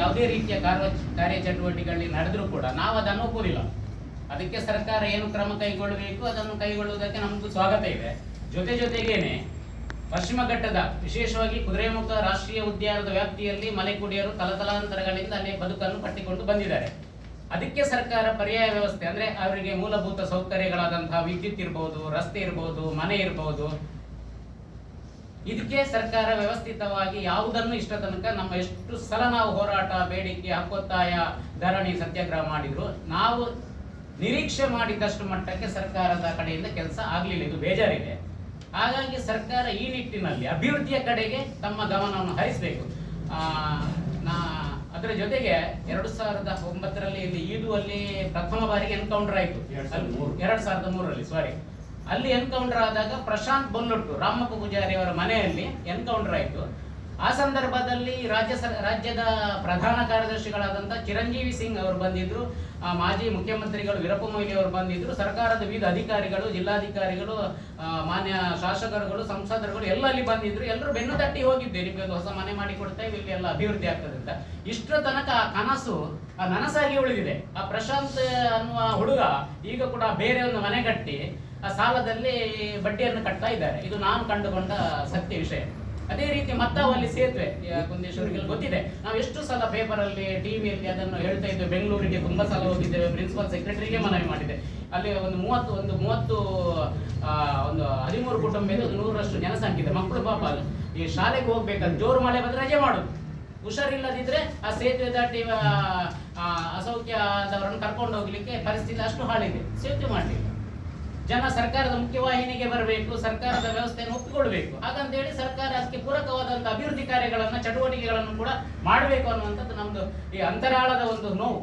ಯಾವುದೇ ರೀತಿಯ ಕಾರ್ಯಚಟುವಟಿಕೆಗಳಲ್ಲಿ ನಡೆದರೂ ಕೂಡ ನಾವು ಅದನ್ನು ಒಪ್ಪುವುದಿಲ್ಲ. ಅದಕ್ಕೆ ಸರ್ಕಾರ ಏನು ಕ್ರಮ ಕೈಗೊಳ್ಳಬೇಕು ಅದನ್ನು ಕೈಗೊಳ್ಳುವುದಕ್ಕೆ ನಮಗೂ ಸ್ವಾಗತ ಇದೆ. ಜೊತೆಗೇನೆ ಪಶ್ಚಿಮ ಘಟ್ಟದ ವಿಶೇಷವಾಗಿ ಕುದುರೆಮುಖ ರಾಷ್ಟ್ರೀಯ ಉದ್ಯಾನದ ವ್ಯಾಪ್ತಿಯಲ್ಲಿ ಮಲೆಕುಡಿಯರು ತಲತಲಾಂತರಗಳಿಂದ ಅಲ್ಲಿ ಬದುಕನ್ನು ಕಟ್ಟಿಕೊಂಡು ಬಂದಿದ್ದಾರೆ. ಅದಕ್ಕೆ ಸರ್ಕಾರ ಪರ್ಯಾಯ ವ್ಯವಸ್ಥೆ ಅಂದ್ರೆ ಅವರಿಗೆ ಮೂಲಭೂತ ಸೌಕರ್ಯಗಳಾದಂತಹ ವಿದ್ಯುತ್ ಇರಬಹುದು, ರಸ್ತೆ ಇರಬಹುದು, ಮನೆ ಇರಬಹುದು, ಇದಕ್ಕೆ ಸರ್ಕಾರ ವ್ಯವಸ್ಥಿತವಾಗಿ ಯಾವುದನ್ನು ಇಷ್ಟ ತನಕ ನಮ್ಮ ಎಷ್ಟು ಸಲ ನಾವು ಹೋರಾಟ, ಬೇಡಿಕೆ, ಹಕ್ಕೊತ್ತಾಯ, ಧರಣಿ, ಸತ್ಯಾಗ್ರಹ ಮಾಡಿದ್ರು ನಾವು ನಿರೀಕ್ಷೆ ಮಾಡಿದಷ್ಟು ಮಟ್ಟಕ್ಕೆ ಸರ್ಕಾರದ ಕಡೆಯಿಂದ ಕೆಲಸ ಆಗಲಿಲ್ಲ. ಇದು ಬೇಜಾರಿದೆ. ಹಾಗಾಗಿ ಸರ್ಕಾರ ಈ ನಿಟ್ಟಿನಲ್ಲಿ ಅಭಿವೃದ್ಧಿಯ ಕಡೆಗೆ ತಮ್ಮ ಗಮನವನ್ನು ಹರಿಸಬೇಕು. ಅದರ ಜೊತೆಗೆ 2009ರಲ್ಲಿ ಇಲ್ಲಿ ಈಡುವಲ್ಲಿ ಪ್ರಥಮ ಬಾರಿಗೆ ಎನ್ಕೌಂಟರ್ ಆಯಿತು. 2003ರಲ್ಲಿ ಸಾರಿ, ಅಲ್ಲಿ ಎನ್ಕೌಂಟರ್ ಆದಾಗ ಪ್ರಶಾಂತ್ ಬೊಲ್ಲೊಟ್ಟು, ರಾಮಪ್ಪ ಪೂಜಾರಿ ಅವರ ಮನೆಯಲ್ಲಿ ಎನ್ಕೌಂಟರ್ ಆಯಿತು. ಆ ಸಂದರ್ಭದಲ್ಲಿ ರಾಜ್ಯದ ಪ್ರಧಾನ ಕಾರ್ಯದರ್ಶಿಗಳಾದಂತಹ ಚಿರಂಜೀವಿ ಸಿಂಗ್ ಅವರು ಬಂದಿದ್ರು, ಮಾಜಿ ಮುಖ್ಯಮಂತ್ರಿಗಳು ವೀರಪ್ಪ ಮೊಯ್ಲಿ ಅವರು ಬಂದಿದ್ರು, ಸರ್ಕಾರದ ವಿವಿಧ ಅಧಿಕಾರಿಗಳು, ಜಿಲ್ಲಾಧಿಕಾರಿಗಳು, ಮಾನ್ಯ ಶಾಸಕರುಗಳು, ಸಂಸದರುಗಳು ಎಲ್ಲ ಅಲ್ಲಿ ಬಂದಿದ್ರು. ಎಲ್ಲರೂ ಬೆನ್ನು ತಟ್ಟಿ ಹೋಗಿದ್ದೆ, ನಿಮಗೆ ಒಂದು ಹೊಸ ಮನೆ ಮಾಡಿ ಕೊಡ್ತೇವೆ, ಇಲ್ಲಿ ಎಲ್ಲ ಅಭಿವೃದ್ಧಿ ಆಗ್ತದೆ ಅಂತ. ಇಷ್ಟರ ತನಕ ಆ ಕನಸು ನನಸಾಗಿ ಉಳಿದಿದೆ. ಆ ಪ್ರಶಾಂತ್ ಅನ್ನುವ ಹುಡುಗ ಈಗ ಕೂಡ ಬೇರೆ ಒಂದು ಮನೆ ಕಟ್ಟಿ ಆ ಸಾಲದಲ್ಲಿ ಬಡ್ಡಿಯನ್ನು ಕಟ್ತಾ ಇದ್ದಾರೆ. ಇದು ನಾನು ಕಂಡುಕೊಂಡ ಸತ್ಯ ವಿಷಯ. ಅದೇ ರೀತಿ ಮತ್ತಾವಲ್ಲಿ ಸೇತುವೆ, ಕುಂದೇಶ್ವರಿಗೆಲ್ಲ ಗೊತ್ತಿದೆ. ನಾವು ಎಷ್ಟು ಸಲ ಪೇಪರ್ ಅಲ್ಲಿ, ಟಿವಿಯಲ್ಲಿ ಅದನ್ನು ಹೇಳ್ತಾ ಇದ್ದೇವೆ. ಬೆಂಗಳೂರಿಗೆ ತುಂಬಾ ಸಲ ಹೋಗಿದ್ದೇವೆ, ಪ್ರಿನ್ಸಿಪಲ್ ಸೆಕ್ರೆಟರಿಗೆ ಮನವಿ ಮಾಡಿದೆ. ಅಲ್ಲಿ ಒಂದು 13 ಕುಟುಂಬ ಇದೆ, 100ರಷ್ಟು ಜನಸಂಖ್ಯೆ ಇದೆ. ಮಕ್ಕಳು ಪಾಪ ಈ ಶಾಲೆಗೆ ಹೋಗ್ಬೇಕಂದ್ರೆ ಜೋರು ಮಳೆ ಬಂದ್ರೆ ರಜೆ ಮಾಡುದು, ಹುಷಾರಿಲ್ಲದಿದ್ರೆ ಆ ಸೇತುವೆ ದಾಟಿ ಅಸೌಖ್ಯದವರನ್ನು ಕರ್ಕೊಂಡು ಹೋಗ್ಲಿಕ್ಕೆ ಪರಿಸ್ಥಿತಿ ಅಷ್ಟು ಹಾಳಿದೆ. ಸೇತುವೆ ಮಾಡಲಿಲ್ಲ. ಜನ ಸರ್ಕಾರದ ಮುಖ್ಯವಾಹಿನಿಗೆ ಬರಬೇಕು, ಸರ್ಕಾರದ ವ್ಯವಸ್ಥೆಯನ್ನು ಒಪ್ಪಿಕೊಳ್ಬೇಕು. ಹಾಗಂತ ಹೇಳಿ ಸರ್ಕಾರ ಅದಕ್ಕೆ ಪೂರಕವಾದಂತಹ ಅಭಿವೃದ್ಧಿ ಕಾರ್ಯಗಳನ್ನ, ಚಟುವಟಿಕೆಗಳನ್ನು ಕೂಡ ಮಾಡಬೇಕು ಅನ್ನುವಂಥದ್ದು ನಮ್ದು ಈ ಅಂತರಾಳದ ಒಂದು ನೋವು.